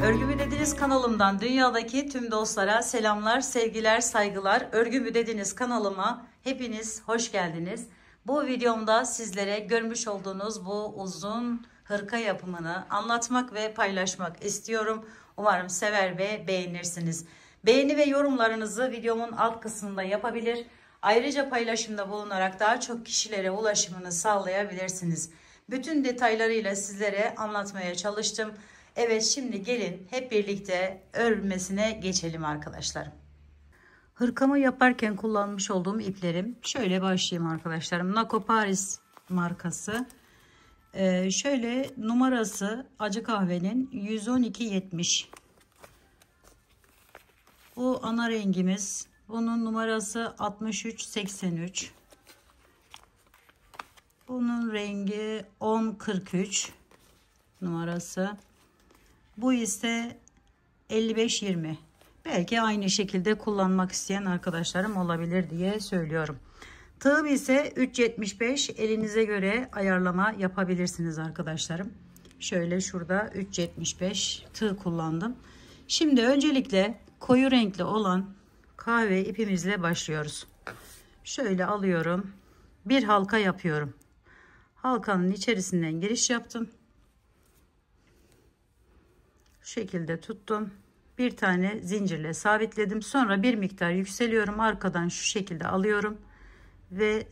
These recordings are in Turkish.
Örgü mü dediniz kanalımdan dünyadaki tüm dostlara selamlar, sevgiler, saygılar. Örgü mü dediniz kanalıma hepiniz hoş geldiniz. Bu videomda sizlere görmüş olduğunuz bu uzun hırka yapımını anlatmak ve paylaşmak istiyorum. Umarım sever ve beğenirsiniz. Beğeni ve yorumlarınızı videomun alt kısmında yapabilir. Ayrıca paylaşımda bulunarak daha çok kişilere ulaşımını sağlayabilirsiniz. Bütün detaylarıyla sizlere anlatmaya çalıştım. Evet, şimdi gelin hep birlikte örmesine geçelim arkadaşlar. Hırkamı yaparken kullanmış olduğum iplerim. Şöyle başlayayım arkadaşlarım. Nako Paris markası. Şöyle numarası acı kahvenin 112.70. Bu ana rengimiz. Bunun numarası 63.83. Bunun rengi 10.43 numarası. Bu ise 55-20. Belki aynı şekilde kullanmak isteyen arkadaşlarım olabilir diye söylüyorum. Tığım ise 3.75. Elinize göre ayarlama yapabilirsiniz arkadaşlarım. Şöyle şurada 3.75 tığ kullandım. Şimdi öncelikle koyu renkli olan kahve ipimizle başlıyoruz. Şöyle alıyorum. Bir halka yapıyorum. Halkanın içerisinden giriş yaptım. Şu şekilde tuttum. Bir tane zincirle sabitledim. Sonra bir miktar yükseliyorum. Arkadan şu şekilde alıyorum ve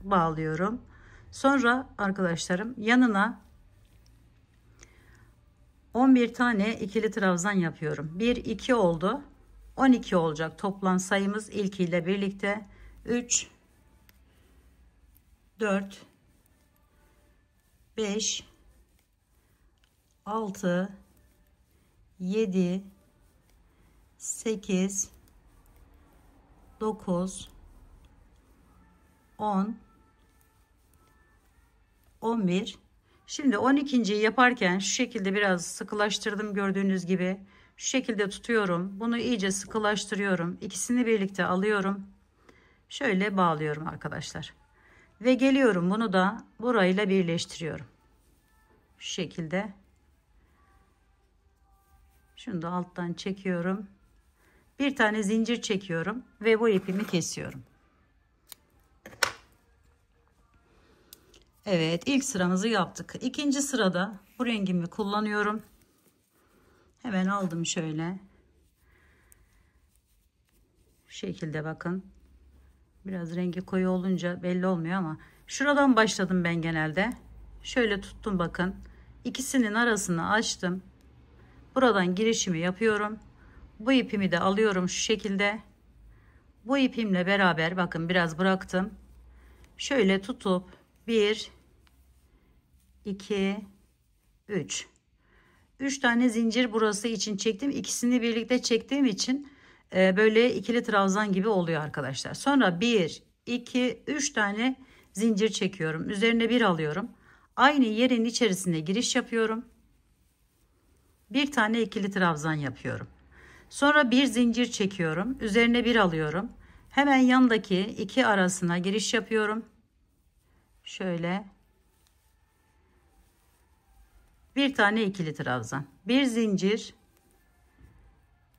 bağlıyorum. Sonra arkadaşlarım yanına 11 tane ikili trabzan yapıyorum. 1 2 oldu. 12 olacak toplam sayımız ilkiyle birlikte. 3 4 5 6 7 8 9 10 11. Şimdi 12.'yi yaparken şu şekilde biraz sıkılaştırdım, gördüğünüz gibi şu şekilde tutuyorum, bunu iyice sıkılaştırıyorum, ikisini birlikte alıyorum, şöyle bağlıyorum arkadaşlar ve geliyorum, bunu da burayla birleştiriyorum şu şekilde. Şunu da alttan çekiyorum. Bir tane zincir çekiyorum ve bu ipimi kesiyorum. Evet, ilk sıramızı yaptık. İkinci sırada bu rengimi kullanıyorum. Hemen aldım şöyle. Şu şekilde bakın. Biraz rengi koyu olunca belli olmuyor ama şuradan başladım ben genelde. Şöyle tuttum bakın. İkisinin arasını açtım. Buradan girişimi yapıyorum. Bu ipimi de alıyorum şu şekilde. Bu ipimle beraber bakın biraz bıraktım. Şöyle tutup 1 2 3 tane zincir burası için çektim. İkisini birlikte çektiğim için böyle ikili trabzan gibi oluyor arkadaşlar. Sonra 1 2 3 tane zincir çekiyorum. Üzerine bir alıyorum. Aynı yerin içerisine giriş yapıyorum. Bir tane ikili trabzan yapıyorum. Sonra bir zincir çekiyorum. Üzerine bir alıyorum. Hemen yandaki iki arasına giriş yapıyorum. Şöyle. Bir tane ikili trabzan. Bir zincir.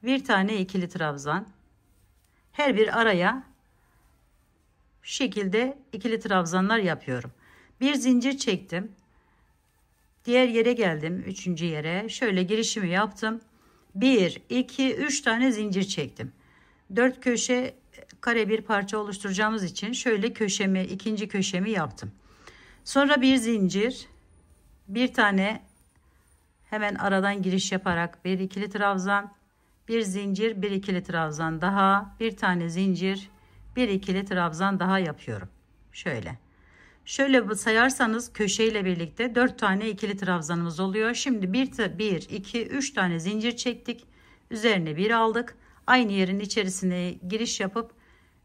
Bir tane ikili trabzan. Her bir araya şu şekilde ikili trabzanlar yapıyorum. Bir zincir çektim. Diğer yere geldim. Üçüncü yere. Şöyle girişimi yaptım. 1, 2, 3 tane zincir çektim. 4 köşe kare bir parça oluşturacağımız için şöyle köşemi, ikinci köşemi yaptım. Sonra bir zincir, bir tane hemen aradan giriş yaparak bir ikili trabzan, bir zincir, bir ikili trabzan daha, bir tane zincir, bir ikili trabzan daha yapıyorum. Şöyle sayarsanız köşeyle birlikte 4 tane ikili trabzanımız oluyor. Şimdi 1, 2, 3 tane zincir çektik. Üzerine bir aldık. Aynı yerin içerisine giriş yapıp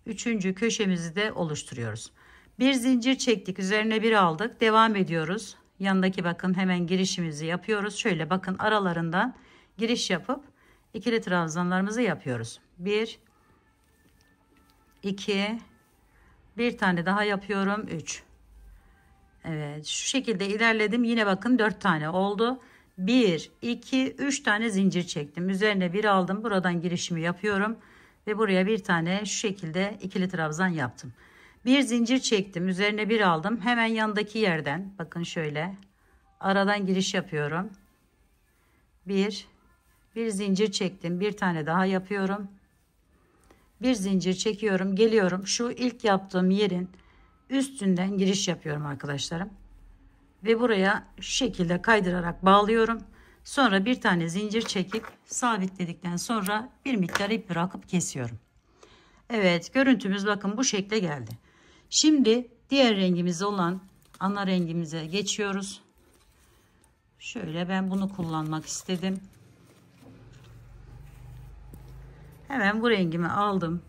3. köşemizi de oluşturuyoruz. Bir zincir çektik. Üzerine bir aldık. Devam ediyoruz. Yanındaki bakın hemen girişimizi yapıyoruz. Şöyle bakın aralarından giriş yapıp ikili trabzanlarımızı yapıyoruz. 1, 2, bir tane daha yapıyorum. 3. Evet, şu şekilde ilerledim. Yine bakın 4 tane oldu. 1, 2, 3 tane zincir çektim. Üzerine bir aldım. Buradan girişimi yapıyorum. Ve buraya bir tane şu şekilde ikili trabzan yaptım. Bir zincir çektim. Üzerine bir aldım. Hemen yanındaki yerden bakın şöyle aradan giriş yapıyorum. Bir zincir çektim. Bir tane daha yapıyorum. Bir zincir çekiyorum. Geliyorum. Şu ilk yaptığım yerin üstünden giriş yapıyorum arkadaşlarım. Ve buraya şu şekilde kaydırarak bağlıyorum. Sonra bir tane zincir çekip sabitledikten sonra bir miktar ip bırakıp kesiyorum. Evet, görüntümüz bakın bu şekle geldi. Şimdi diğer rengimiz olan ana rengimize geçiyoruz. Şöyle ben bunu kullanmak istedim. Hemen bu rengimi aldım.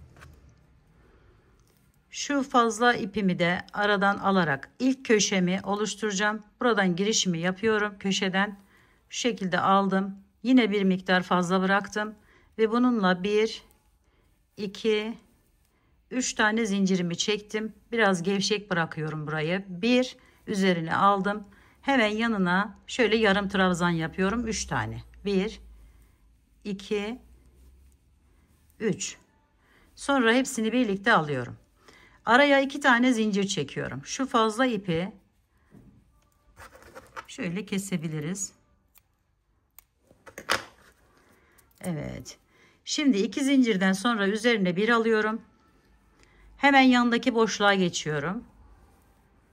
Şu fazla ipimi de aradan alarak ilk köşemi oluşturacağım. Buradan girişimi yapıyorum. Köşeden şu şekilde aldım. Yine bir miktar fazla bıraktım. Ve bununla 1, 2, 3 tane zincirimi çektim. Biraz gevşek bırakıyorum burayı. Bir üzerine aldım. Hemen yanına şöyle yarım trabzan yapıyorum. 3 tane. 1, 2, 3. Sonra hepsini birlikte alıyorum. Araya 2 tane zincir çekiyorum. Şu fazla ipi şöyle kesebiliriz. Evet. Şimdi 2 zincirden sonra üzerine bir alıyorum. Hemen yanındaki boşluğa geçiyorum.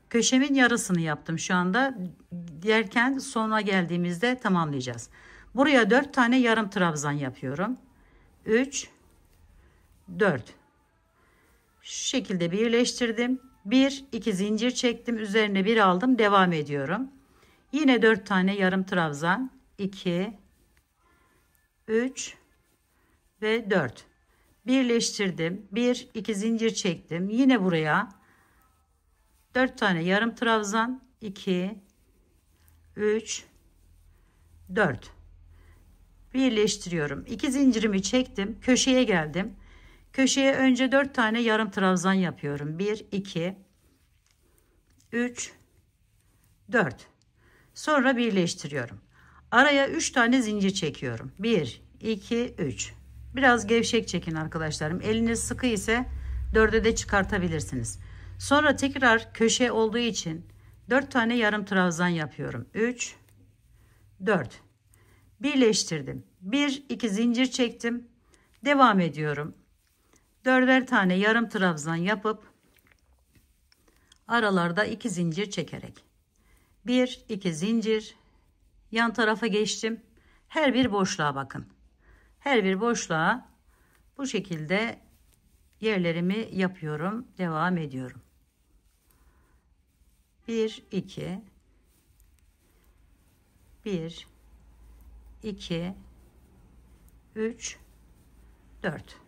Köşemin yarısını yaptım şu anda. Derken sona geldiğimizde tamamlayacağız. Buraya 4 tane yarım trabzan yapıyorum. 3, 4. Şu şekilde birleştirdim. 1, 2 zincir çektim. Üzerine bir aldım. Devam ediyorum. Yine 4 tane yarım trabzan. 2, 3 ve 4. Birleştirdim. 1, 2 zincir çektim. Yine buraya 4 tane yarım trabzan. 2, 3, 4. Birleştiriyorum. 2 zincirimi çektim. Köşeye geldim. Köşeye önce 4 tane yarım trabzan yapıyorum. 1, 2, 3, 4. Sonra birleştiriyorum. Araya 3 tane zincir çekiyorum. 1, 2, 3. Biraz gevşek çekin arkadaşlarım. Eliniz sıkı ise 4'e de çıkartabilirsiniz. Sonra tekrar köşe olduğu için 4 tane yarım trabzan yapıyorum. 3, 4. Birleştirdim. 1, 2 zincir çektim. Devam ediyorum. 4'er tane yarım trabzan yapıp aralarda 2 zincir çekerek 1, 2 zincir yan tarafa geçtim. Her bir boşluğa bakın. Her bir boşluğa bu şekilde yerlerimi yapıyorum. Devam ediyorum. 1, 2, 1, 2, 3, 4.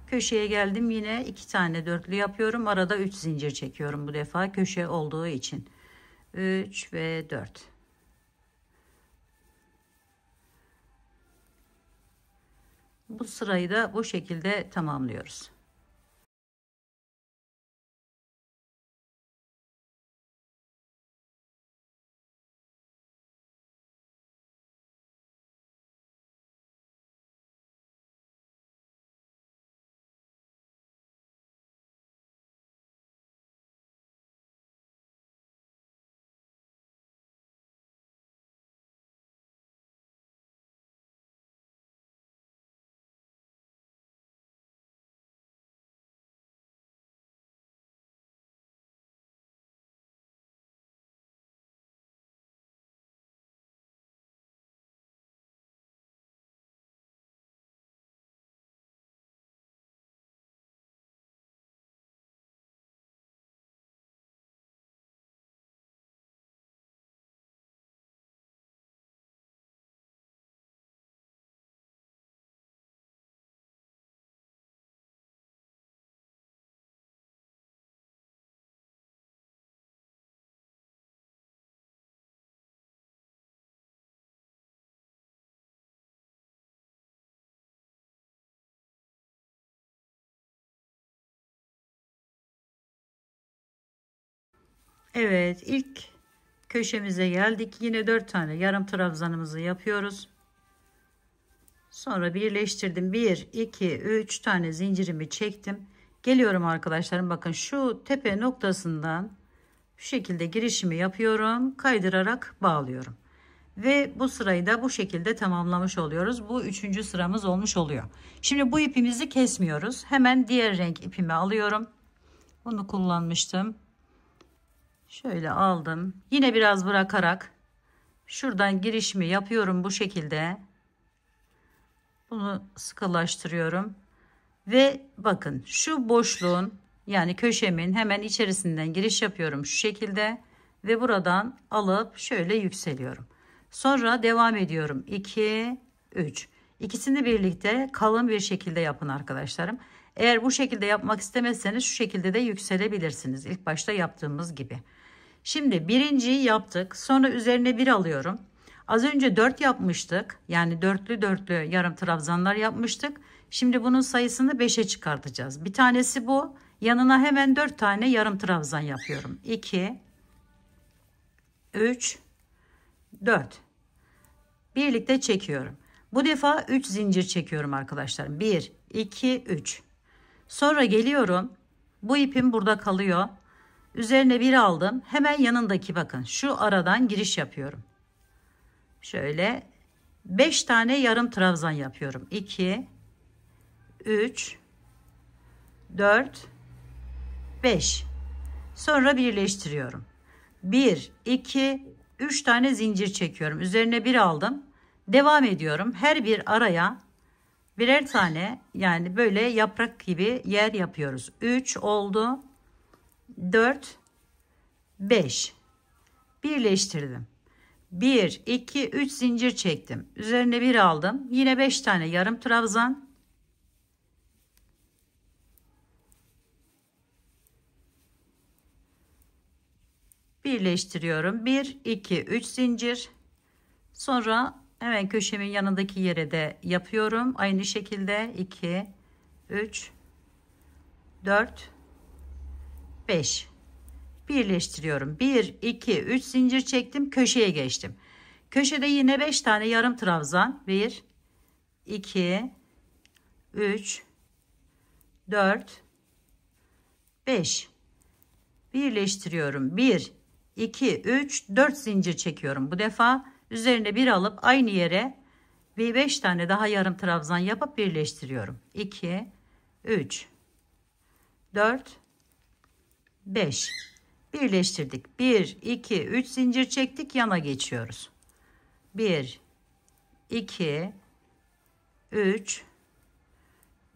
Köşeye geldim. Yine 2 tane dörtlü yapıyorum. Arada 3 zincir çekiyorum bu defa köşe olduğu için. 3 ve 4. Bu sırayı da bu şekilde tamamlıyoruz. Evet, ilk köşemize geldik. Yine 4 tane yarım trabzanımızı yapıyoruz. Sonra birleştirdim. 1, 2, 3 tane zincirimi çektim. Geliyorum arkadaşlarım. Bakın şu tepe noktasından şu şekilde girişimi yapıyorum. Kaydırarak bağlıyorum. Ve bu sırayı da bu şekilde tamamlamış oluyoruz. Bu 3. sıramız olmuş oluyor. Şimdi bu ipimizi kesmiyoruz. Hemen diğer renk ipimi alıyorum. Bunu kullanmıştım. Şöyle aldım. Yine biraz bırakarak şuradan girişimi yapıyorum bu şekilde. Bunu sıkılaştırıyorum. Ve bakın şu boşluğun yani köşemin hemen içerisinden giriş yapıyorum şu şekilde. Ve buradan alıp şöyle yükseliyorum. Sonra devam ediyorum. 2, 3. İkisini birlikte kalın bir şekilde yapın arkadaşlarım. Eğer bu şekilde yapmak istemezseniz şu şekilde de yükselebilirsiniz. İlk başta yaptığımız gibi. Şimdi birinciyi yaptık. Sonra üzerine bir alıyorum. Az önce 4 yapmıştık. Yani dörtlü dörtlü yarım trabzanlar yapmıştık. Şimdi bunun sayısını 5'e çıkartacağız. Bir tanesi bu. Yanına hemen 4 tane yarım trabzan yapıyorum. 2, 3, 4. Birlikte çekiyorum. Bu defa 3 zincir çekiyorum arkadaşlar. 1, 2, 3. Sonra geliyorum. Bu ipim burada kalıyor. Üzerine bir aldım. Hemen yanındaki bakın şu aradan giriş yapıyorum. Şöyle 5 tane yarım trabzan yapıyorum. 2, 3, 4, 5. Sonra birleştiriyorum. 1, 2, 3 tane zincir çekiyorum. Üzerine bir aldım. Devam ediyorum. Her bir araya birer tane yani böyle yaprak gibi yer yapıyoruz. 3 oldu. 4, 5. Birleştirdim. 1, 2, 3 zincir çektim. Üzerine bir aldım. Yine 5 tane yarım trabzan. Birleştiriyorum. 1, 2, 3 zincir. Sonra hemen köşemin yanındaki yere de yapıyorum. Aynı şekilde 2, 3, 4, 5. Birleştiriyorum. 1, 2, 3 zincir çektim. Köşeye geçtim. Köşede yine 5 tane yarım trabzan. 1, 2, 3, 4, 5. Birleştiriyorum. 1, 2, 3, 4 zincir çekiyorum. Bu defa üzerine bir alıp aynı yere ve 5 tane daha yarım trabzan yapıp birleştiriyorum. 2, 3, 4, 5. Birleştirdik. 1, 2, 3 zincir çektik. Yana geçiyoruz. 1, 2, 3,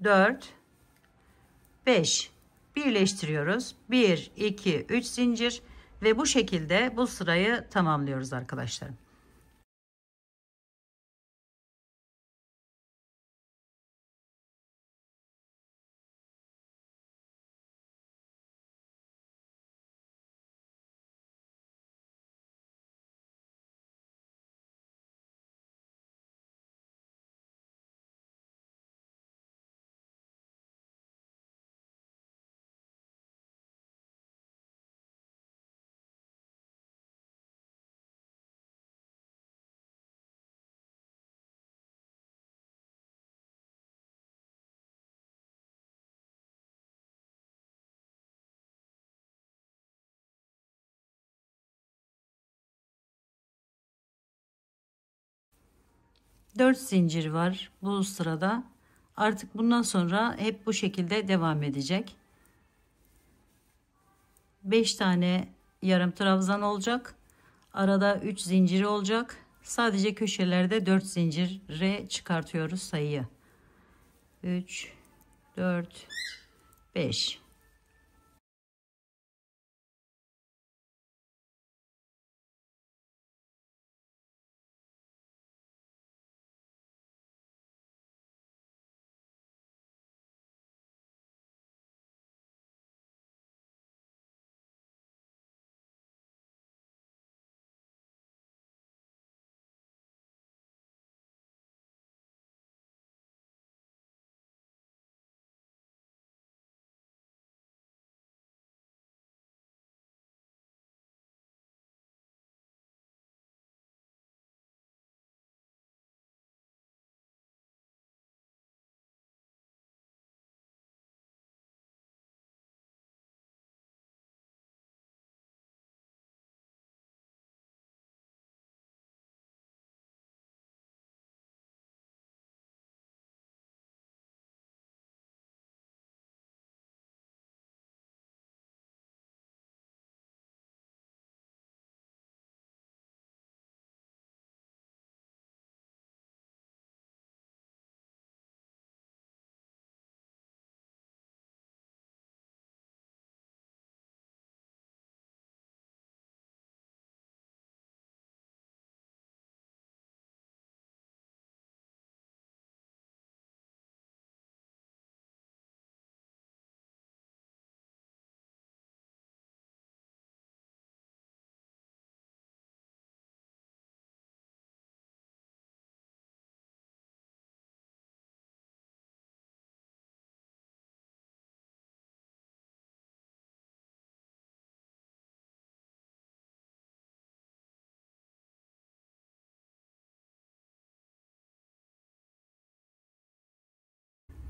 4, 5. Birleştiriyoruz. 1, 2, 3 zincir ve bu şekilde bu sırayı tamamlıyoruz arkadaşlarım. 4 zincir var bu sırada. Artık bundan sonra hep bu şekilde devam edecek. 5 tane yarım trabzan olacak. Arada 3 zinciri olacak. Sadece köşelerde 4 zincire çıkartıyoruz sayıyı. 3, 4, 5.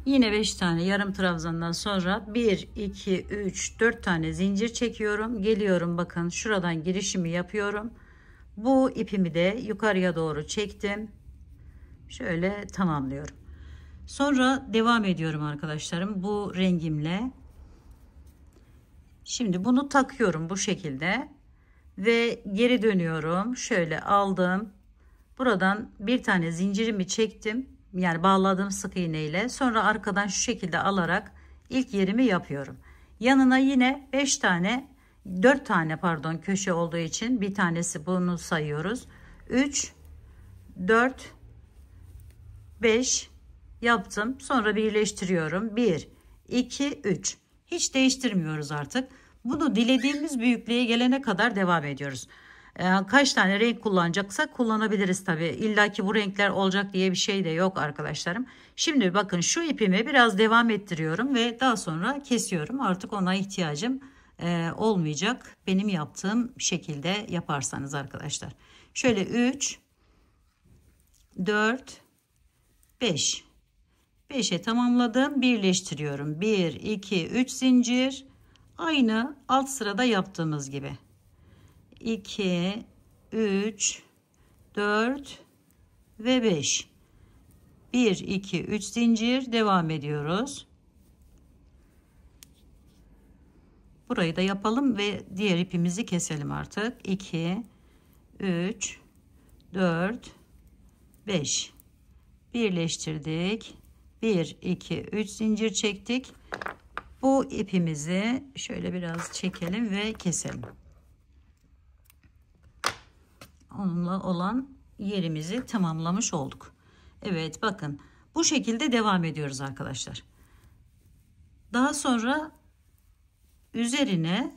Yine 5 tane yarım trabzandan sonra 1, 2, 3, 4 tane zincir çekiyorum. Geliyorum, bakın şuradan girişimi yapıyorum. Bu ipimi de yukarıya doğru çektim. Şöyle tamamlıyorum. Sonra devam ediyorum arkadaşlarım bu rengimle. Şimdi bunu takıyorum bu şekilde ve geri dönüyorum. Şöyle aldım. Buradan bir tane zincirimi çektim. Yani bağladığım sık iğne ile. Sonra arkadan şu şekilde alarak ilk yerimi yapıyorum. Yanına yine 5 tane 4 tane pardon köşe olduğu için bir tanesi, bunu sayıyoruz. 3, 4, 5 yaptım. Sonra birleştiriyorum. 1, 2, 3. Hiç değiştirmiyoruz artık. Bunu dilediğimiz büyüklüğe gelene kadar devam ediyoruz. Kaç tane renk kullanacaksak kullanabiliriz tabi. İlla ki bu renkler olacak diye bir şey de yok arkadaşlarım. Şimdi bakın şu ipimi biraz devam ettiriyorum ve daha sonra kesiyorum. Artık ona ihtiyacım olmayacak. Benim yaptığım şekilde yaparsanız arkadaşlar. Şöyle 3, 4, 5. 5'e tamamladım. Birleştiriyorum. 1, 2, 3 zincir. Aynı alt sırada yaptığımız gibi. 2, 3, 4 ve 5. 1, 2, 3 zincir devam ediyoruz. Burayı da yapalım ve diğer ipimizi keselim artık. 2, 3, 4, 5. Birleştirdik. 1, 2, 3 zincir çektik. Bu ipimizi şöyle biraz çekelim ve keselim. Onunla olan yerimizi tamamlamış olduk. Evet, bakın bu şekilde devam ediyoruz arkadaşlar. Daha sonra üzerine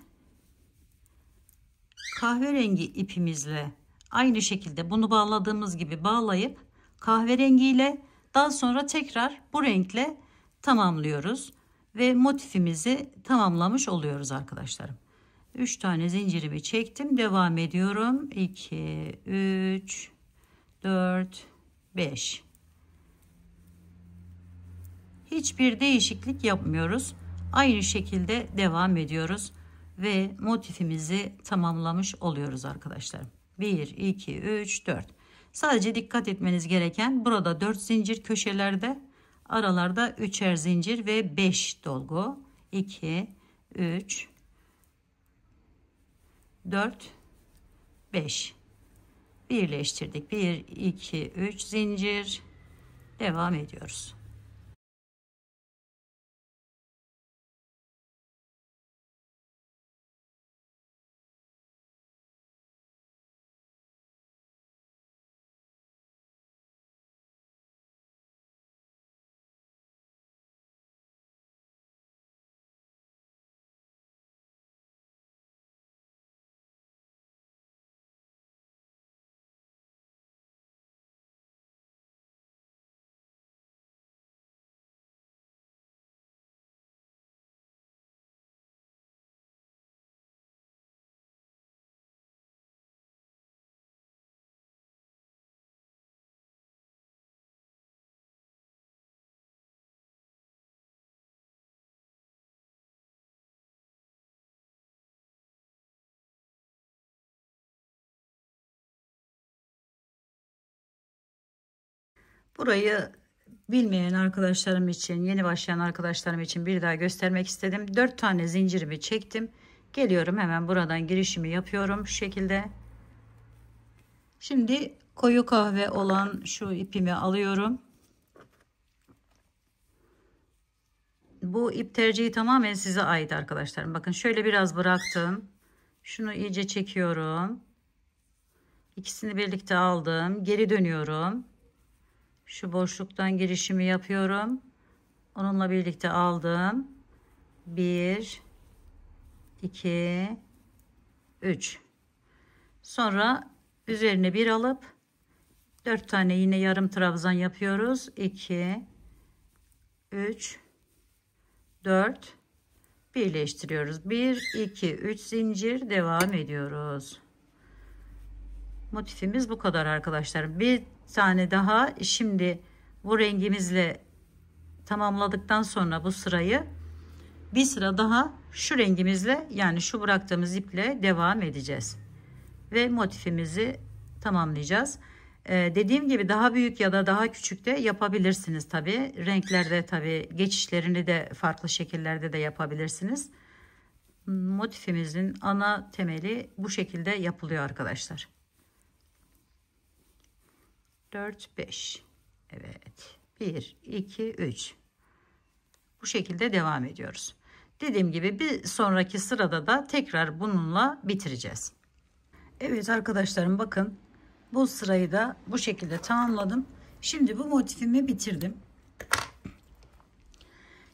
kahverengi ipimizle aynı şekilde bunu bağladığımız gibi bağlayıp kahverengiyle daha sonra tekrar bu renkle tamamlıyoruz ve motifimizi tamamlamış oluyoruz arkadaşlarım. 3 tane zincirimi çektim, devam ediyorum. 2, 3, 4, 5. Hiçbir değişiklik yapmıyoruz. Aynı şekilde devam ediyoruz ve motifimizi tamamlamış oluyoruz arkadaşlar. 1, 2, 3, 4. Sadece dikkat etmeniz gereken burada 4 zincir köşelerde, aralarda 3'er zincir ve 5 dolgu. 2, 3, 4, 5. Birleştirdik. 1, 2, 3 zincir. Devam ediyoruz. Burayı bilmeyen arkadaşlarım için, yeni başlayan arkadaşlarım için bir daha göstermek istedim. 4 tane zincirimi çektim. Geliyorum, hemen buradan girişimi yapıyorum şu şekilde. Şimdi koyu kahve olan şu ipimi alıyorum. Bu ip tercihi tamamen size ait arkadaşlarım. Bakın şöyle biraz bıraktım. Şunu iyice çekiyorum. İkisini birlikte aldım. Geri dönüyorum. Şu boşluktan girişimi yapıyorum. Onunla birlikte aldım. 1, 2, 3. Sonra üzerine bir alıp 4 tane yine yarım trabzan yapıyoruz. 2, 3, 4 birleştiriyoruz. 1, 2, 3 zincir devam ediyoruz. Motifimiz bu kadar arkadaşlar. Bir tane daha şimdi bu rengimizle tamamladıktan sonra bu sırayı bir sıra daha şu rengimizle, yani şu bıraktığımız iple devam edeceğiz ve motifimizi tamamlayacağız. Dediğim gibi daha büyük ya da daha küçük de yapabilirsiniz tabi. Renklerde tabi geçişlerini de farklı şekillerde de yapabilirsiniz. Motifimizin ana temeli bu şekilde yapılıyor arkadaşlar. 4, 5. Evet. 1, 2, 3. Bu şekilde devam ediyoruz. Dediğim gibi bir sonraki sırada da tekrar bununla bitireceğiz. Evet arkadaşlarım, bakın bu sırayı da bu şekilde tamamladım. Şimdi bu motifimi bitirdim.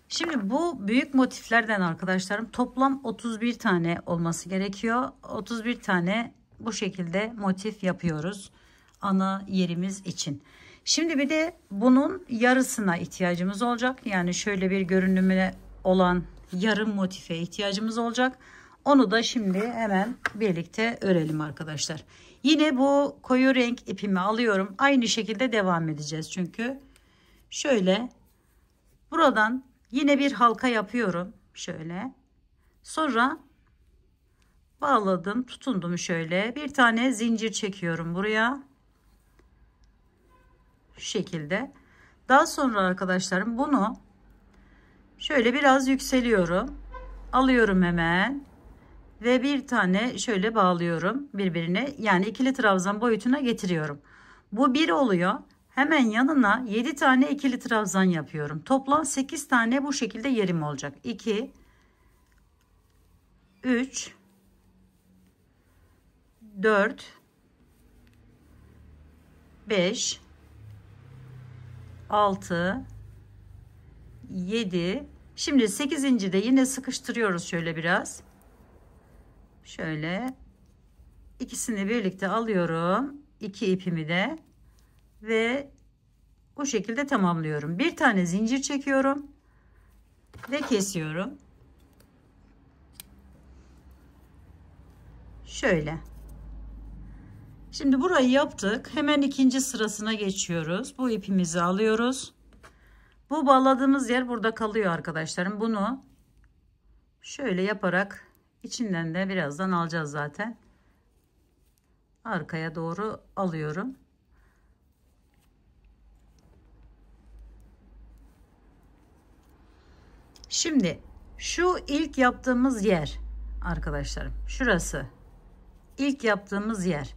Şimdi bu büyük motiflerden arkadaşlarım toplam 31 tane olması gerekiyor. 31 tane bu şekilde motif yapıyoruz ana yerimiz için. Şimdi bir de bunun yarısına ihtiyacımız olacak. Yani şöyle bir görünümüne olan yarım motife ihtiyacımız olacak. Onu da şimdi hemen birlikte örelim arkadaşlar. Yine bu koyu renk ipimi alıyorum. Aynı şekilde devam edeceğiz çünkü. Şöyle buradan yine bir halka yapıyorum. Şöyle. Sonra bağladım, tutundum şöyle. Bir tane zincir çekiyorum buraya. Şu şekilde. Daha sonra arkadaşlarım bunu şöyle biraz yükseliyorum. Alıyorum hemen. Ve bir tane şöyle bağlıyorum birbirine. Yani ikili trabzan boyutuna getiriyorum. Bu bir oluyor. Hemen yanına 7 tane ikili trabzan yapıyorum. Toplam 8 tane bu şekilde yerim olacak. 2, 3, 4, 5, 6, 7. Şimdi 8. de yine sıkıştırıyoruz şöyle biraz. Şöyle ikisini birlikte alıyorum. 2 ipimi de ve bu şekilde tamamlıyorum. Bir tane zincir çekiyorum ve kesiyorum. Şöyle. Şimdi burayı yaptık. Hemen ikinci sırasına geçiyoruz. Bu ipimizi alıyoruz. Bu bağladığımız yer burada kalıyor arkadaşlarım. Bunu şöyle yaparak içinden de birazdan alacağız zaten. Arkaya doğru alıyorum. Şimdi şu ilk yaptığımız yer arkadaşlarım, şurası ilk yaptığımız yer.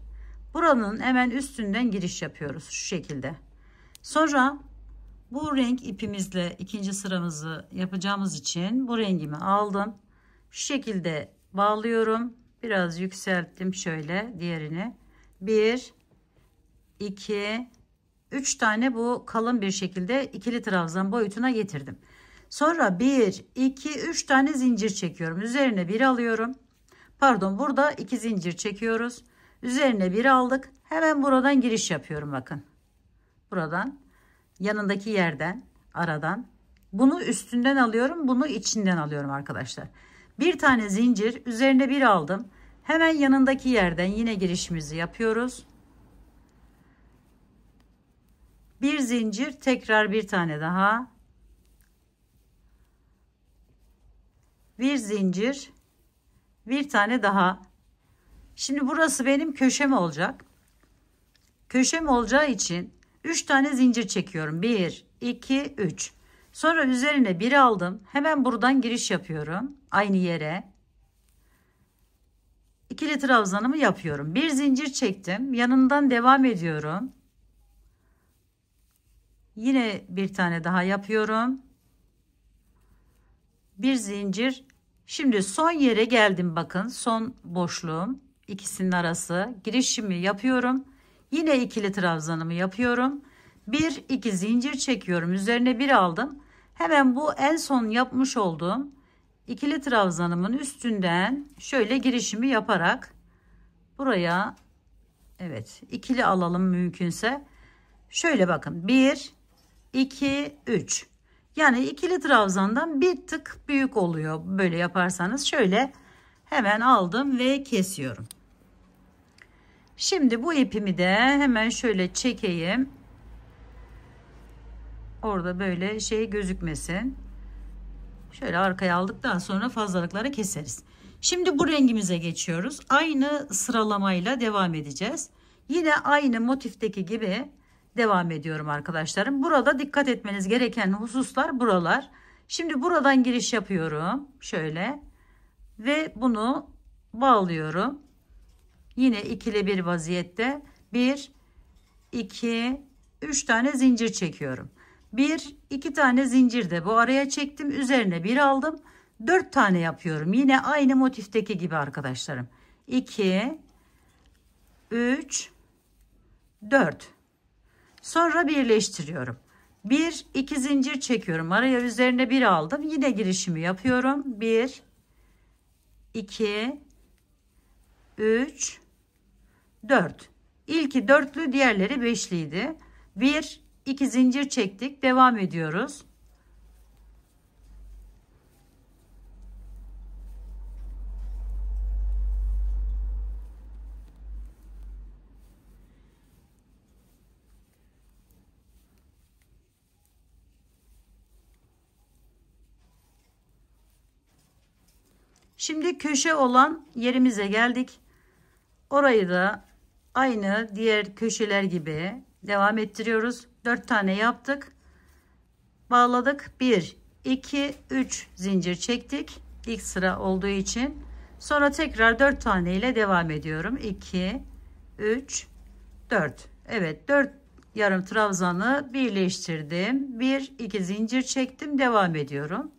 Buranın hemen üstünden giriş yapıyoruz şu şekilde. Sonra bu renk ipimizle ikinci sıramızı yapacağımız için bu rengimi aldım. Şu şekilde bağlıyorum. Biraz yükselttim şöyle diğerini. 1 2 3 tane bu kalın bir şekilde ikili trabzan boyutuna getirdim. Sonra 1 2 3 tane zincir çekiyorum. Üzerine bir alıyorum. Pardon, burada 2 zincir çekiyoruz. Üzerine bir aldık. Hemen buradan giriş yapıyorum bakın. Buradan yanındaki yerden, aradan. Bunu üstünden alıyorum, bunu içinden alıyorum arkadaşlar. Bir tane zincir, üzerine bir aldım. Hemen yanındaki yerden yine girişimizi yapıyoruz. Bir zincir, tekrar bir tane daha. Bir zincir, bir tane daha. Şimdi burası benim köşem olacak. Köşem olacağı için 3 tane zincir çekiyorum. 1 2 3. Sonra üzerine bir aldım. Hemen buradan giriş yapıyorum. Aynı yere. İkili trabzanımı yapıyorum. Bir zincir çektim. Yanından devam ediyorum. Yine bir tane daha yapıyorum. Bir zincir. Şimdi son yere geldim bakın. Son boşluğum. İkisinin arası. Girişimi yapıyorum. Yine ikili trabzanımı yapıyorum. 1 2 zincir çekiyorum. Üzerine bir aldım. Hemen bu en son yapmış olduğum ikili trabzanımın üstünden şöyle girişimi yaparak buraya, evet, ikili alalım mümkünse. Şöyle bakın. 1 2 3. Yani ikili trabzandan bir tık büyük oluyor böyle yaparsanız. Şöyle hemen aldım ve kesiyorum. Şimdi bu ipimi de hemen şöyle çekeyim. Orada böyle şey gözükmesin. Şöyle arkaya aldıktan sonra fazlalıkları keseriz. Şimdi bu rengimize geçiyoruz. Aynı sıralamayla devam edeceğiz. Yine aynı motifteki gibi devam ediyorum arkadaşlarım. Burada dikkat etmeniz gereken hususlar buralar. Şimdi buradan giriş yapıyorum. Şöyle. Ve bunu bağlıyorum. Yine ikili bir vaziyette 1 2 3 tane zincir çekiyorum. 1 2 tane zincir de bu araya çektim. Üzerine bir aldım. 4 tane yapıyorum. Yine aynı motifteki gibi arkadaşlarım. 2 3 4. Sonra birleştiriyorum. 1 2 zincir çekiyorum. Araya üzerine bir aldım. Yine girişimi yapıyorum. 1 2 3 4. İlki dörtlü, diğerleri beşliydi. 1 2 zincir çektik. Devam ediyoruz. Şimdi köşe olan yerimize geldik. Orayı da aynı diğer köşeler gibi devam ettiriyoruz. 4 tane yaptık. Bağladık. 1 2 3 zincir çektik. İlk sıra olduğu için. Sonra tekrar 4 tane ile devam ediyorum. 2 3 4. Evet, 4 yarım trabzanı birleştirdim. 1 2 zincir çektim. Devam ediyorum.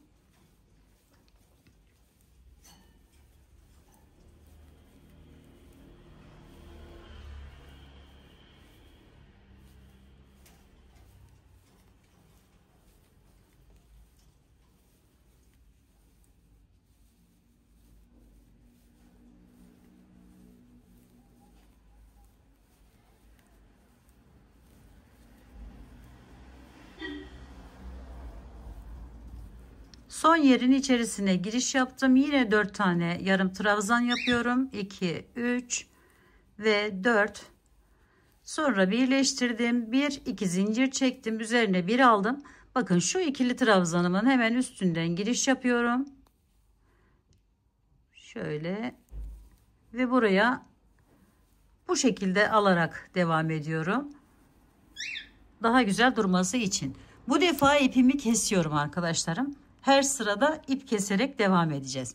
Son yerin içerisine giriş yaptım. Yine 4 tane yarım trabzan yapıyorum. 2, 3 ve 4. Sonra birleştirdim. 1, 2 zincir çektim. Üzerine bir aldım. Bakın şu ikili trabzanımın hemen üstünden giriş yapıyorum. Şöyle ve buraya bu şekilde alarak devam ediyorum. Daha güzel durması için. Bu defa ipimi kesiyorum arkadaşlarım. her sırada ip keserek devam edeceğiz.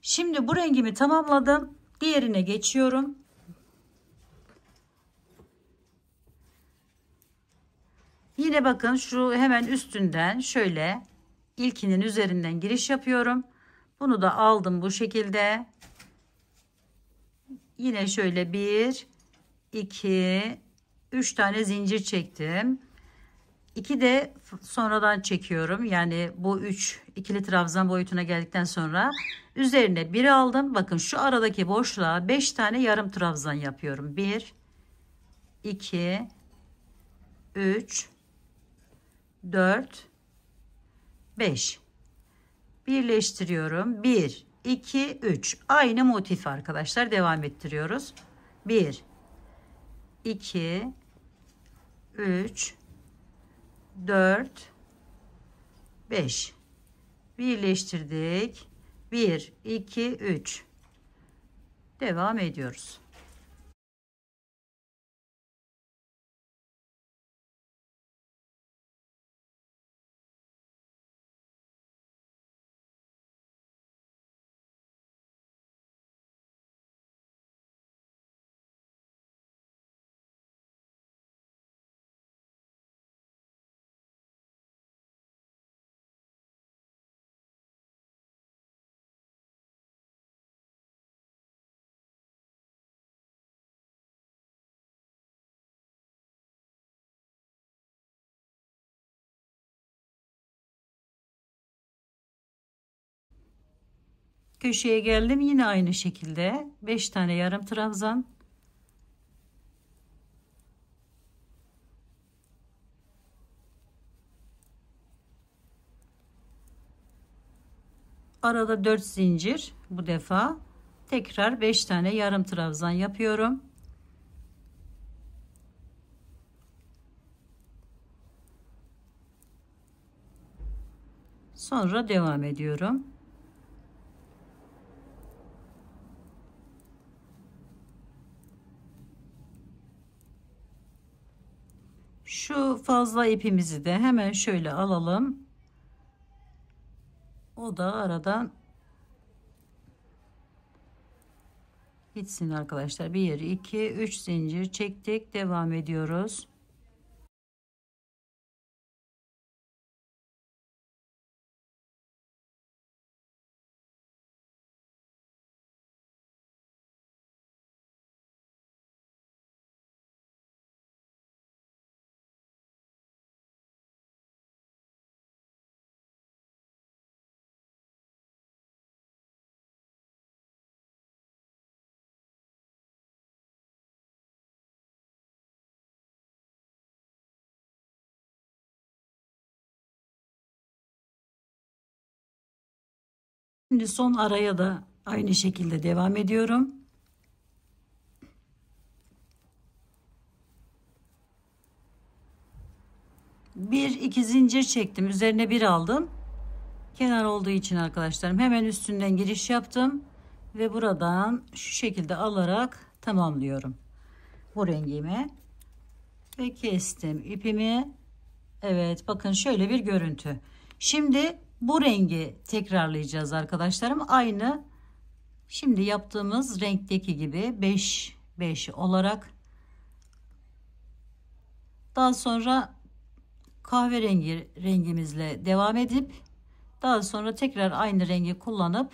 Şimdi bu rengimi tamamladım. Diğerine geçiyorum. Yine bakın şu hemen üstünden şöyle ilkinin üzerinden giriş yapıyorum. Bunu da aldım bu şekilde. Yine şöyle 1, 2, 3 tane zincir çektim. 2 de sonradan çekiyorum. Yani bu 3 ikili trabzan boyutuna geldikten sonra üzerine 1 aldım. Bakın şu aradaki boşluğa 5 tane yarım trabzan yapıyorum. 1, 2, 3, 4, 5. Birleştiriyorum. 1, 2, 3. Aynı motif arkadaşlar. Devam ettiriyoruz. 1, 2, 3, 4, 5. Birleştirdik. 1, 2, 3. Devam ediyoruz. Köşeye geldim. Yine aynı şekilde 5 tane yarım trabzan. Arada 4 zincir. Bu defa tekrar 5 tane yarım trabzan yapıyorum. Sonra devam ediyorum. Şu fazla ipimizi de hemen şöyle alalım. O da aradan gitsin arkadaşlar. 1, 2, 3 zincir çektik. Devam ediyoruz. Şimdi son araya da aynı şekilde devam ediyorum. Bir iki zincir çektim. Üzerine bir aldım. Kenar olduğu için arkadaşlarım hemen üstünden giriş yaptım. Ve buradan şu şekilde alarak tamamlıyorum. Bu rengimi. Ve kestim ipimi. Evet bakın şöyle bir görüntü. Şimdi bu rengi tekrarlayacağız arkadaşlarım. Aynı şimdi yaptığımız renkteki gibi 5 5 olarak. Daha sonra kahverengi rengimizle devam edip daha sonra tekrar aynı rengi kullanıp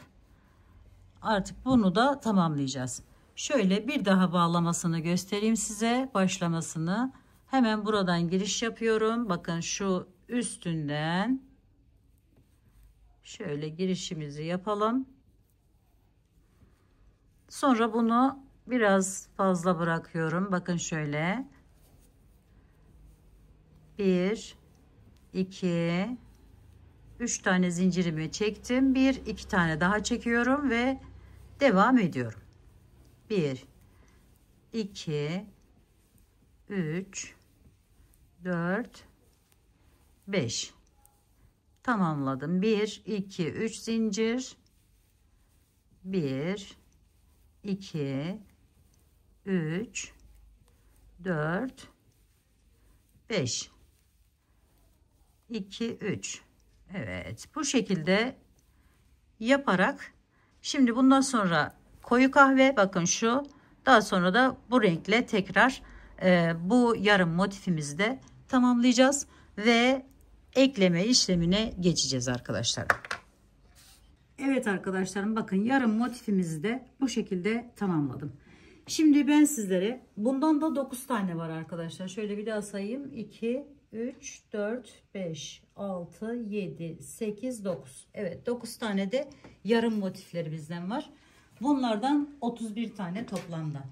artık bunu da tamamlayacağız. Şöyle bir daha bağlamasını göstereyim size, başlamasını. Hemen buradan giriş yapıyorum. Bakın şu üstünden şöyle girişimizi yapalım. Sonra bunu biraz fazla bırakıyorum. Bakın şöyle. 1, 2, 3 tane zincirimi çektim. 1, 2 tane daha çekiyorum ve devam ediyorum. 1, 2, 3, 4, 5. Tamamladım. 1, 2, 3 zincir. 1, 2, 3, 4, 5. 2, 3. Evet, bu şekilde yaparak şimdi bundan sonra koyu kahve, bakın şu, daha sonra da bu renkle tekrar bu yarım motifimizi de tamamlayacağız ve ekleme işlemine geçeceğiz arkadaşlar. Evet arkadaşlarım, bakın yarım motifimizi de bu şekilde tamamladım. Şimdi ben sizlere, bundan da 9 tane var arkadaşlar. Şöyle bir daha sayayım. 2, 3, 4, 5, 6, 7, 8, 9. Evet, 9 tane de yarım motifleri bizden var. Bunlardan 31 tane toplamda.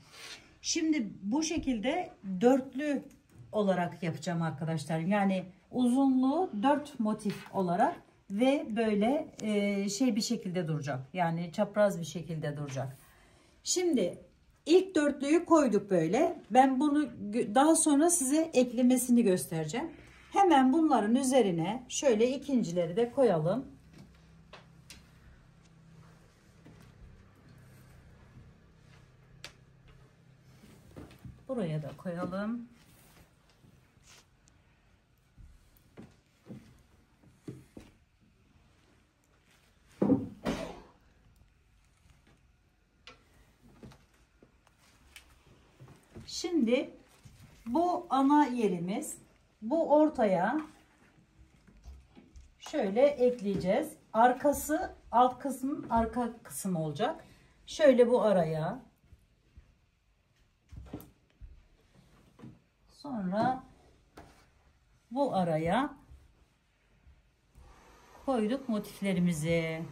Şimdi bu şekilde dörtlü olarak yapacağım arkadaşlar. Yani uzunluğu 4 motif olarak ve böyle bir şekilde duracak. Yani çapraz bir şekilde duracak. Şimdi ilk dörtlüyü koyduk böyle. Ben bunu daha sonra size eklemesini göstereceğim. Hemen bunların üzerine şöyle ikincileri de koyalım. Buraya da koyalım. Şimdi bu ana yerimiz, bu ortaya şöyle ekleyeceğiz. Arkası alt kısmın arka kısmı olacak. Şöyle bu araya. Sonra bu araya koyduk motiflerimizi.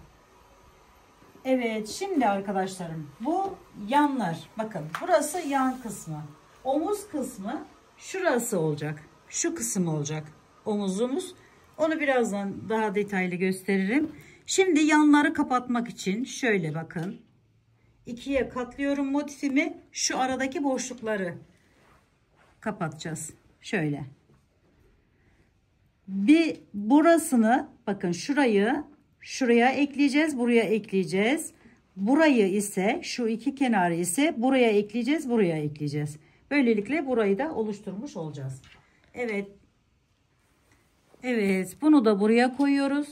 Evet, şimdi arkadaşlarım bu yanlar, bakın burası yan kısmı, omuz kısmı şurası olacak, şu kısım olacak omuzumuz. Onu birazdan daha detaylı gösteririm. Şimdi yanları kapatmak için şöyle bakın, ikiye katlıyorum motifimi, şu aradaki boşlukları kapatacağız. Şöyle bir burasını, bakın şuraya ekleyeceğiz, buraya ekleyeceğiz. Burayı ise, şu iki kenarı ise buraya ekleyeceğiz, buraya ekleyeceğiz. Böylelikle burayı da oluşturmuş olacağız. Evet. Evet, bunu da buraya koyuyoruz.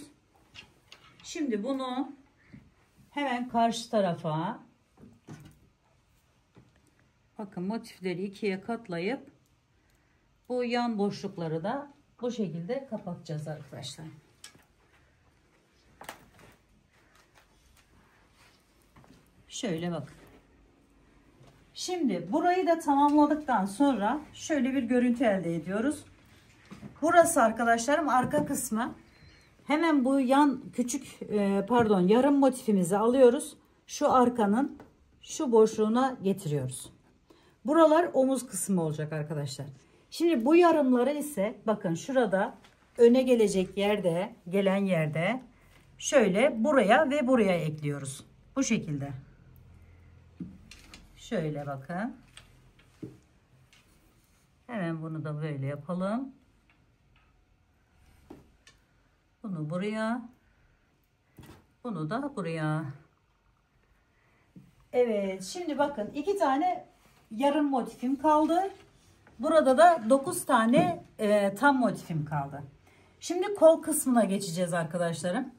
Şimdi bunu hemen karşı tarafa, bakın motifleri ikiye katlayıp bu yan boşlukları da bu şekilde kapatacağız arkadaşlar. Şöyle bakın. Şimdi burayı da tamamladıktan sonra şöyle bir görüntü elde ediyoruz. Burası arkadaşlarım arka kısmı. Hemen bu yan yarım motifimizi alıyoruz. Şu arkanın şu boşluğuna getiriyoruz. Buralar omuz kısmı olacak arkadaşlar. Şimdi bu yarımları ise bakın şurada öne gelecek yerde, gelen yerde şöyle buraya ve buraya ekliyoruz. Bu şekilde. Şöyle bakın. Hemen bunu da böyle yapalım. Bunu buraya. Bunu da buraya. Evet. Şimdi bakın 2 tane yarım motifim kaldı. Burada da 9 tane tam motifim kaldı. Şimdi kol kısmına geçeceğiz arkadaşlarım.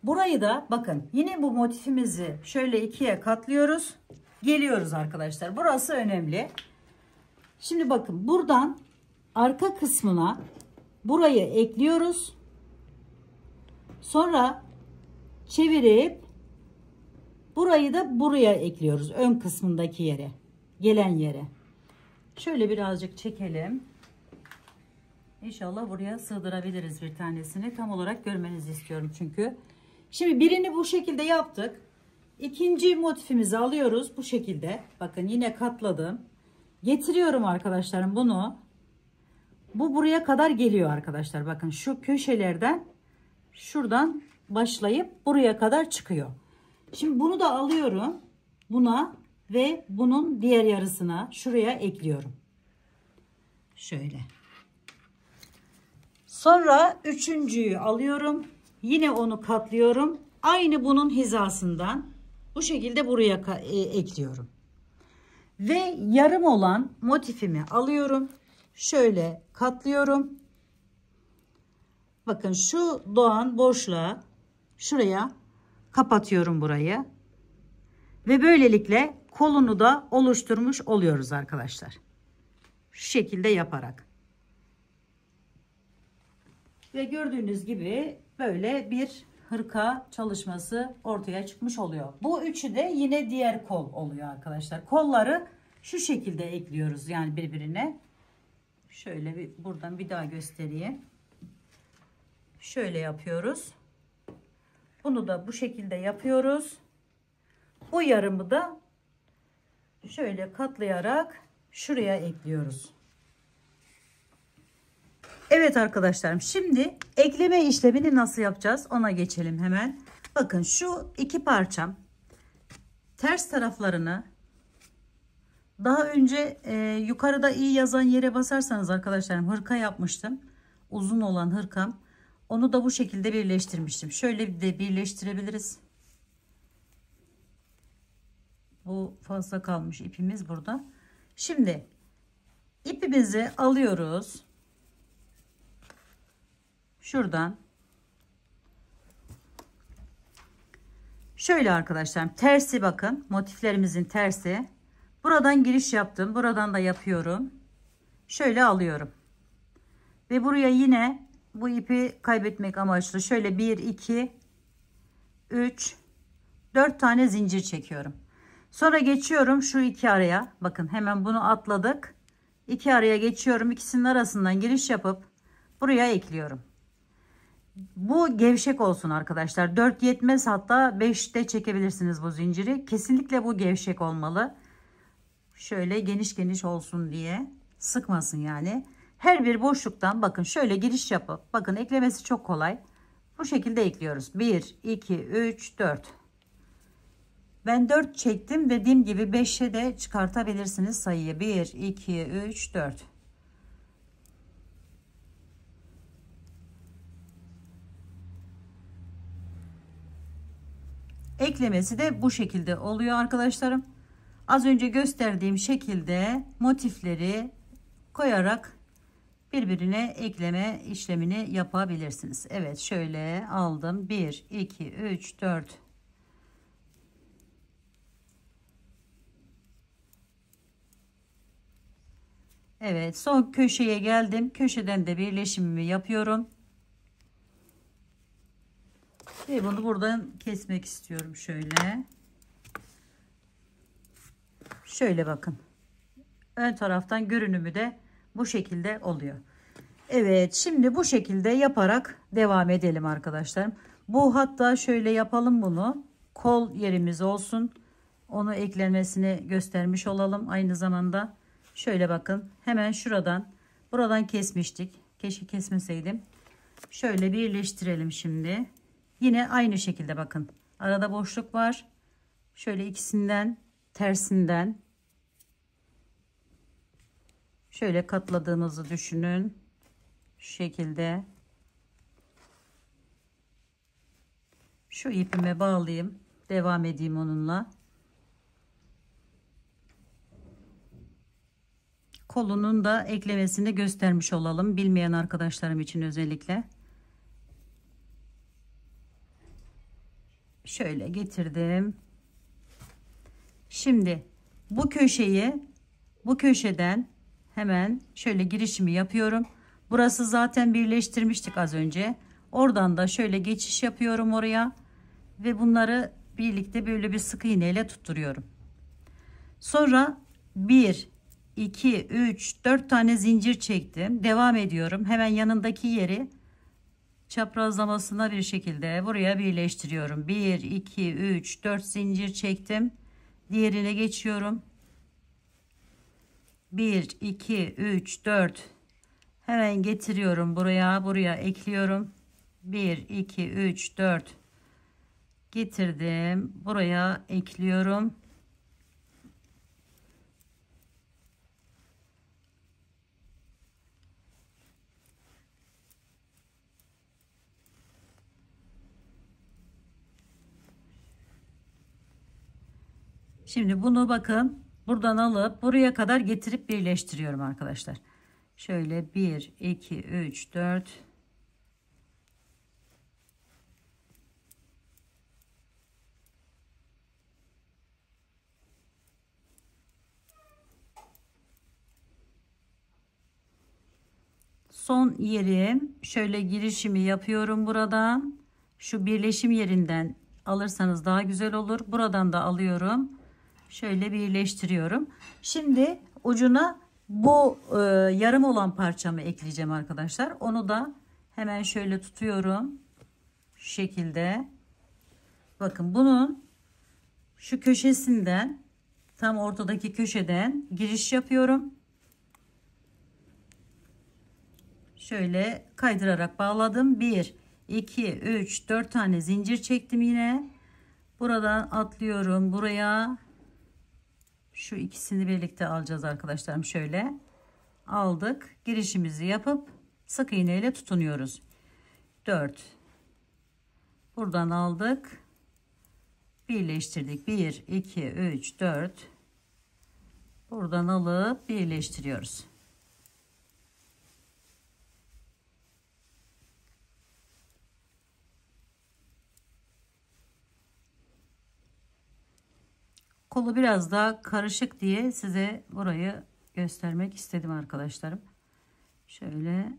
Burayı da bakın yine bu motifimizi şöyle ikiye katlıyoruz. Geliyoruz arkadaşlar. Burası önemli. Şimdi bakın buradan arka kısmına burayı ekliyoruz. Sonra çevirip burayı da buraya ekliyoruz. Ön kısmındaki yere. Gelen yere. Şöyle birazcık çekelim. İnşallah buraya sığdırabiliriz bir tanesini. Tam olarak görmenizi istiyorum çünkü. Şimdi birini bu şekilde yaptık. İkinci motifimizi alıyoruz bu şekilde. Bakın yine katladım. Getiriyorum arkadaşlarım bunu. Bu buraya kadar geliyor arkadaşlar. Bakın şu köşelerden şuradan başlayıp buraya kadar çıkıyor. Şimdi bunu da alıyorum. Buna ve bunun diğer yarısına şuraya ekliyorum. Şöyle. Sonra üçüncüyü alıyorum. Yine onu katlıyorum. Aynı bunun hizasından bu şekilde buraya ekliyorum. Ve yarım olan motifimi alıyorum. Şöyle katlıyorum. Bakın şu doğan boşluğa şuraya kapatıyorum burayı. Ve böylelikle kolunu da oluşturmuş oluyoruz arkadaşlar. Şu şekilde yaparak. Ve gördüğünüz gibi böyle bir hırka çalışması ortaya çıkmış oluyor. Bu üçü de yine diğer kol oluyor arkadaşlar. Kolları şu şekilde ekliyoruz yani birbirine. Şöyle bir buradan bir daha göstereyim. Şöyle yapıyoruz. Bunu da bu şekilde yapıyoruz. Bu yarımı da şöyle katlayarak şuraya ekliyoruz. Evet arkadaşlarım, şimdi ekleme işlemini nasıl yapacağız ona geçelim hemen. Bakın şu iki parçam ters taraflarını daha önce yukarıda iyi yazan yere basarsanız arkadaşlarım, hırka yapmıştım. Uzun olan hırkam. Onu da bu şekilde birleştirmiştim. Şöyle de birleştirebiliriz. Bu fazla kalmış ipimiz burada. Şimdi ipimizi alıyoruz. Şuradan. Şöyle arkadaşlar, tersi bakın. Motiflerimizin tersi. Buradan giriş yaptım. Buradan da yapıyorum. Şöyle alıyorum. Ve buraya yine bu ipi kaybetmek amaçlı şöyle 1, 2, 3, 4 tane zincir çekiyorum. Sonra geçiyorum şu iki araya. Bakın hemen bunu atladık. İki araya geçiyorum. İkisinin arasından giriş yapıp buraya ekliyorum. Bu gevşek olsun arkadaşlar. 4 yetmez, hatta 5 de çekebilirsiniz bu zinciri. Kesinlikle bu gevşek olmalı. Şöyle geniş geniş olsun diye. Sıkmasın yani. Her bir boşluktan bakın şöyle giriş yapıp bakın eklemesi çok kolay. Bu şekilde ekliyoruz. 1, 2, 3, 4. Ben 4 çektim. Dediğim gibi 5'e de çıkartabilirsiniz sayıyı. 1, 2, 3, 4. Eklemesi de bu şekilde oluyor arkadaşlarım. Az önce gösterdiğim şekilde motifleri koyarak birbirine ekleme işlemini yapabilirsiniz. Evet, şöyle aldım. 1, 2, 3, 4. Evet, son köşeye geldim. Köşeden de birleşimimi yapıyorum. Ve bunu buradan kesmek istiyorum şöyle. Şöyle bakın. Ön taraftan görünümü de bu şekilde oluyor. Evet, şimdi bu şekilde yaparak devam edelim arkadaşlarım. Bu hatta şöyle yapalım bunu. Kol yerimiz olsun. Onu eklenmesini göstermiş olalım aynı zamanda. Şöyle bakın. Hemen buradan kesmiştik. Keşke kesmeseydim. Şöyle birleştirelim şimdi. Yine aynı şekilde bakın. Arada boşluk var. Şöyle ikisinden tersinden şöyle katladığınızı düşünün. Şu şekilde. Şu ipime bağlayayım. Devam edeyim onunla. Kolunun da eklemesini göstermiş olalım. Bilmeyen arkadaşlarım için özellikle. Şöyle getirdim. Şimdi bu köşeden hemen şöyle girişimi yapıyorum. Burası zaten birleştirmiştik az önce. Oradan da şöyle geçiş yapıyorum oraya. Ve bunları birlikte böyle bir sık iğne ile tutturuyorum. Sonra 1, 2, 3, 4 tane zincir çektim. Devam ediyorum. Hemen yanındaki yeri çaprazlamasına bir şekilde buraya birleştiriyorum. 1, 2, 3, 4 zincir çektim. Diğerine geçiyorum. 1, 2, 3, 4. Hemen getiriyorum buraya ekliyorum. 1, 2, 3, 4. Getirdim. Buraya ekliyorum. Şimdi bunu bakın buradan alıp buraya kadar getirip birleştiriyorum arkadaşlar. Şöyle 1, 2, 3, 4. Son yerim, şöyle girişimi yapıyorum buradan. Şu birleşim yerinden alırsanız daha güzel olur. Buradan da alıyorum. Şöyle birleştiriyorum. Şimdi ucuna bu yarım olan parçamı ekleyeceğim arkadaşlar. Onu da hemen şöyle tutuyorum. Şu şekilde. Bakın bunun şu köşesinden, tam ortadaki köşeden giriş yapıyorum. Şöyle kaydırarak bağladım. 1, 2, 3, 4 tane zincir çektim yine. Buradan atlıyorum buraya. Şu ikisini birlikte alacağız arkadaşlarım. Şöyle aldık. Girişimizi yapıp sık iğne ile tutunuyoruz. 4. Buradan aldık. Birleştirdik. 1, 2, 3, 4. Buradan alıp birleştiriyoruz. Kolu biraz daha karışık diye size burayı göstermek istedim arkadaşlarım. Şöyle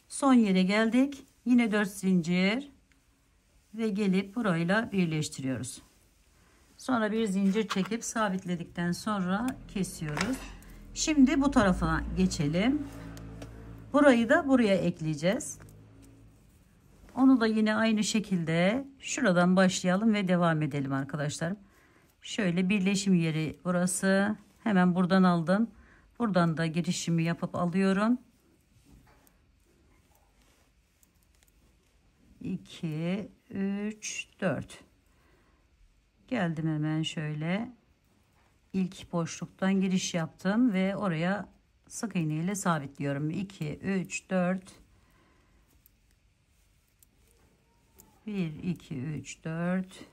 son yere geldik. Yine 4 zincir ve gelip burayla birleştiriyoruz. Sonra bir zincir çekip sabitledikten sonra kesiyoruz. Şimdi bu tarafa geçelim. Burayı da buraya ekleyeceğiz. Onu da yine aynı şekilde şuradan başlayalım ve devam edelim arkadaşlar. Şöyle birleşim yeri burası. Hemen buradan aldım. Buradan da girişimi yapıp alıyorum. 2, 3, 4. Geldim hemen şöyle. İlk boşluktan giriş yaptım ve oraya sık iğne ile sabitliyorum. 2, 3, 4. 1, 2, 3, 4.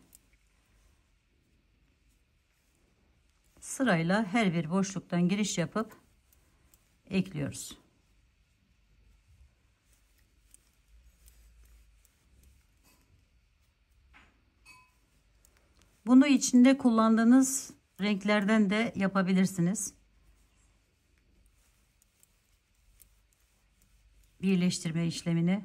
Sırayla her bir boşluktan giriş yapıp ekliyoruz. Bunu içinde kullandığınız renklerden de yapabilirsiniz. Birleştirme işlemini.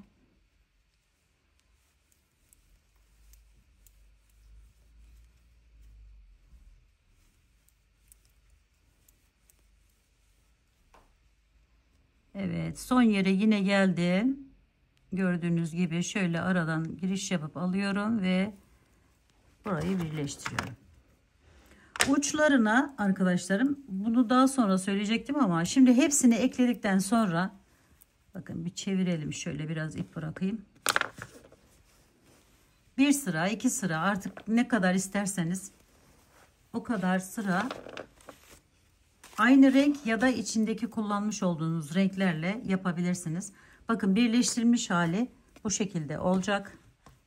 Evet, son yere yine geldim. Gördüğünüz gibi şöyle aradan giriş yapıp alıyorum ve burayı birleştiriyorum. Uçlarına arkadaşlarım, bunu daha sonra söyleyecektim ama şimdi hepsini ekledikten sonra bakın bir çevirelim, şöyle biraz ip bırakayım. Bir sıra, iki sıra, artık ne kadar isterseniz o kadar sıra aynı renk ya da içindeki kullanmış olduğunuz renklerle yapabilirsiniz. Bakın birleştirilmiş hali bu şekilde olacak.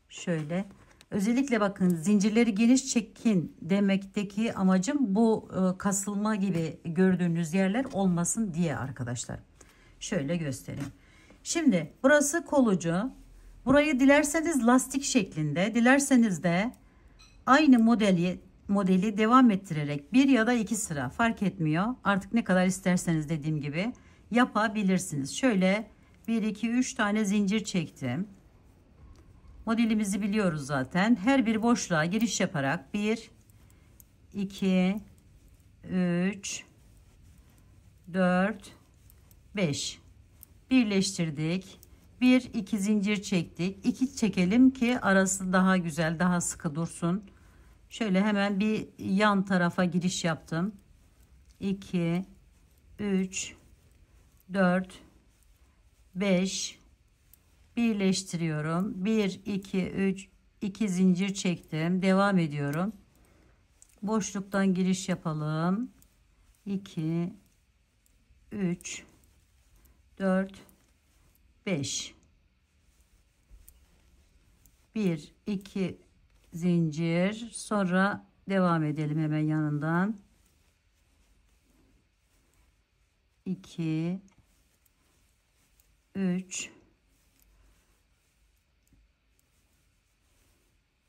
Şöyle. Özellikle bakın zincirleri geniş çekin demekteki amacım bu kasılma gibi gördüğünüz yerler olmasın diye arkadaşlar. Şöyle göstereyim. Şimdi burası kolucu. Burayı dilerseniz lastik şeklinde, dilerseniz de aynı modeli devam ettirerek bir ya da iki sıra fark etmiyor. Artık ne kadar isterseniz dediğim gibi yapabilirsiniz. Şöyle 1, 2, 3 tane zincir çektim. Modelimizi biliyoruz zaten. Her bir boşluğa giriş yaparak 1, 2, 3, 4, 5 birleştirdik. 1, 2 zincir çektik. 2 çekelim ki arası daha güzel, daha sıkı dursun. Şöyle hemen bir yan tarafa giriş yaptım. 2, 3, 4, 5 birleştiriyorum. 1, 2, 3, 2 zincir çektim. Devam ediyorum. Boşluktan giriş yapalım. 2, 3, 4, 5. 1, 2 zincir. Sonra devam edelim hemen yanından. 2, 3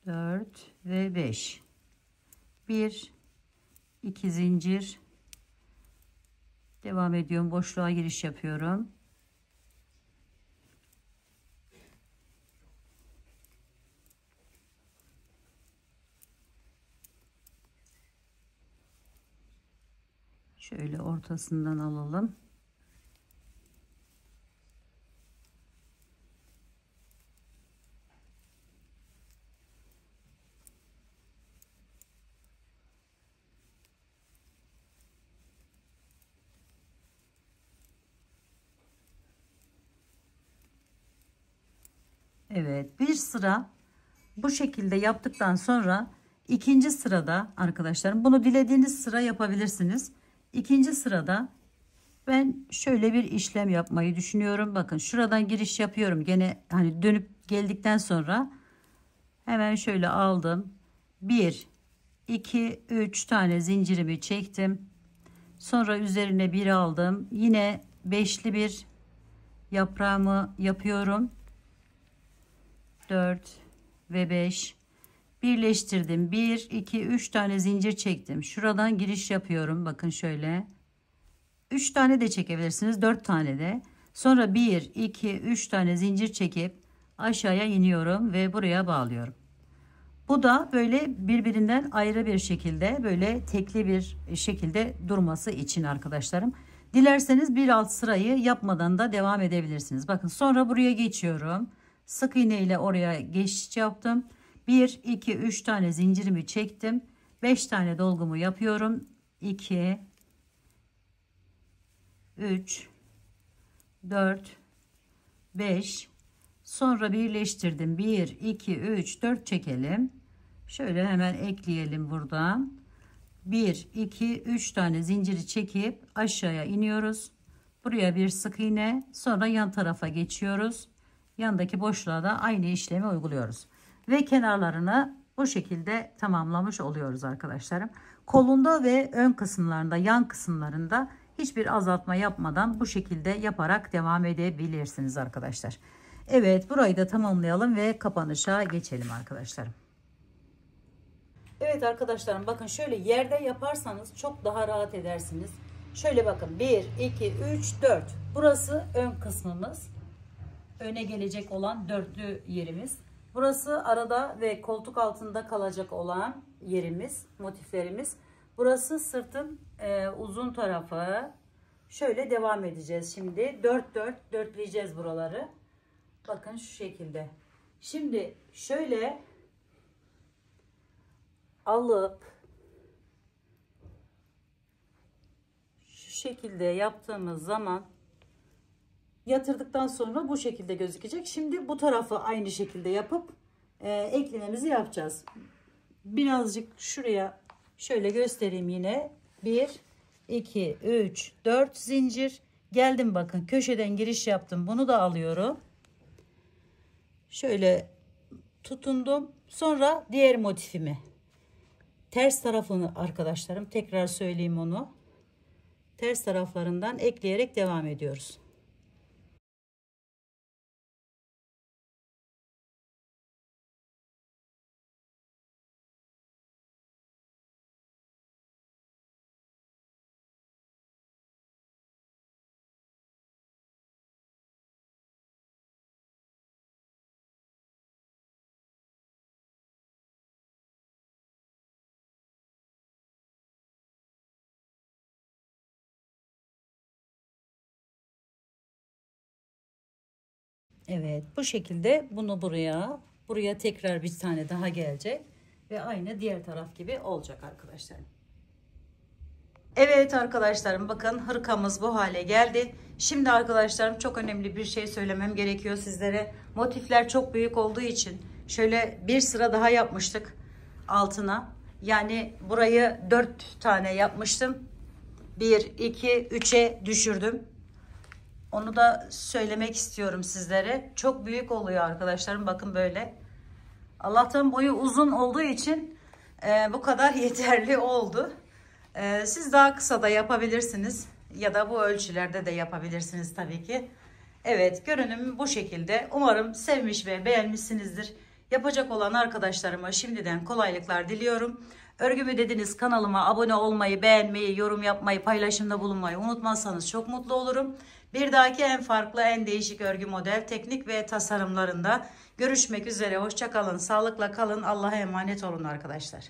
4 ve 5. 1 2 zincir. Devam ediyorum. Boşluğa giriş yapıyorum. Şöyle ortasından alalım. Evet, bir sıra bu şekilde yaptıktan sonra ikinci sırada arkadaşlarım, bunu dilediğiniz sıra yapabilirsiniz. İkinci sırada ben şöyle bir işlem yapmayı düşünüyorum. Bakın şuradan giriş yapıyorum. Gene hani dönüp geldikten sonra hemen şöyle aldım. 1 2 3 tane zincirimi çektim. Sonra üzerine bir aldım. Yine beşli bir yaprağımı yapıyorum. 4 ve 5 birleştirdim. 1 2 3 tane zincir çektim. Şuradan giriş yapıyorum. Bakın şöyle 3 tane de çekebilirsiniz, 4 tane de. Sonra 1 2 3 tane zincir çekip aşağıya iniyorum ve buraya bağlıyorum. Bu da böyle birbirinden ayrı bir şekilde, böyle tekli bir şekilde durması için arkadaşlarım. Dilerseniz bir alt sırayı yapmadan da devam edebilirsiniz. Bakın sonra buraya geçiyorum. Sık iğne ile oraya geçiş yaptım. 1 2 3 tane zincirimi çektim. 5 tane dolgumu yapıyorum. 2 3 4 5 sonra birleştirdim. 1 2 3 4 çekelim. Şöyle hemen ekleyelim buradan. 1 2 3 tane zinciri çekip aşağıya iniyoruz. Buraya bir sık iğne, sonra yan tarafa geçiyoruz. Yandaki boşluğa da aynı işlemi uyguluyoruz ve kenarlarını bu şekilde tamamlamış oluyoruz arkadaşlarım. Kolunda ve ön kısımlarında, yan kısımlarında hiçbir azaltma yapmadan bu şekilde yaparak devam edebilirsiniz arkadaşlar. Evet, burayı da tamamlayalım ve kapanışa geçelim arkadaşlarım. Evet arkadaşlarım, bakın şöyle yerde yaparsanız çok daha rahat edersiniz. Şöyle bakın, 1 2 3 4, burası ön kısmımız, öne gelecek olan dörtlü yerimiz. Burası arada ve koltuk altında kalacak olan yerimiz, motiflerimiz. Burası sırtın uzun tarafı. Şöyle devam edeceğiz şimdi. 4 4 dörtleyeceğiz buraları. Bakın şu şekilde. Şimdi şöyle alıp şu şekilde yaptığımız zaman yatırdıktan sonra bu şekilde gözükecek. Şimdi bu tarafı aynı şekilde yapıp eklememizi yapacağız. Birazcık şuraya şöyle göstereyim yine. 1 2 3 4 zincir geldim, bakın köşeden giriş yaptım. Bunu da alıyorum. Şöyle tutundum. Sonra diğer motifimi, ters tarafını arkadaşlarım, tekrar söyleyeyim onu. Ters taraflarından ekleyerek devam ediyoruz. Evet, bu şekilde bunu buraya tekrar bir tane daha gelecek ve aynı diğer taraf gibi olacak arkadaşlar. Evet arkadaşlarım, bakın hırkamız bu hale geldi. Şimdi arkadaşlarım, çok önemli bir şey söylemem gerekiyor sizlere. Motifler çok büyük olduğu için şöyle bir sıra daha yapmıştık altına. Yani burayı 4 tane yapmıştım. 1 2 3'e düşürdüm. Onu da söylemek istiyorum sizlere. Çok büyük oluyor arkadaşlarım. Bakın böyle. Allah'tan boyu uzun olduğu için bu kadar yeterli oldu. Siz daha kısa da yapabilirsiniz. Ya da bu ölçülerde de yapabilirsiniz tabii ki. Evet, görünüm bu şekilde. Umarım sevmiş ve beğenmişsinizdir. Yapacak olan arkadaşlarıma şimdiden kolaylıklar diliyorum. Örgü dediniz kanalıma abone olmayı, beğenmeyi, yorum yapmayı, paylaşımda bulunmayı unutmazsanız çok mutlu olurum. Bir dahaki en farklı, en değişik örgü model, teknik ve tasarımlarında görüşmek üzere. Hoşça kalın, sağlıkla kalın. Allah'a emanet olun arkadaşlar.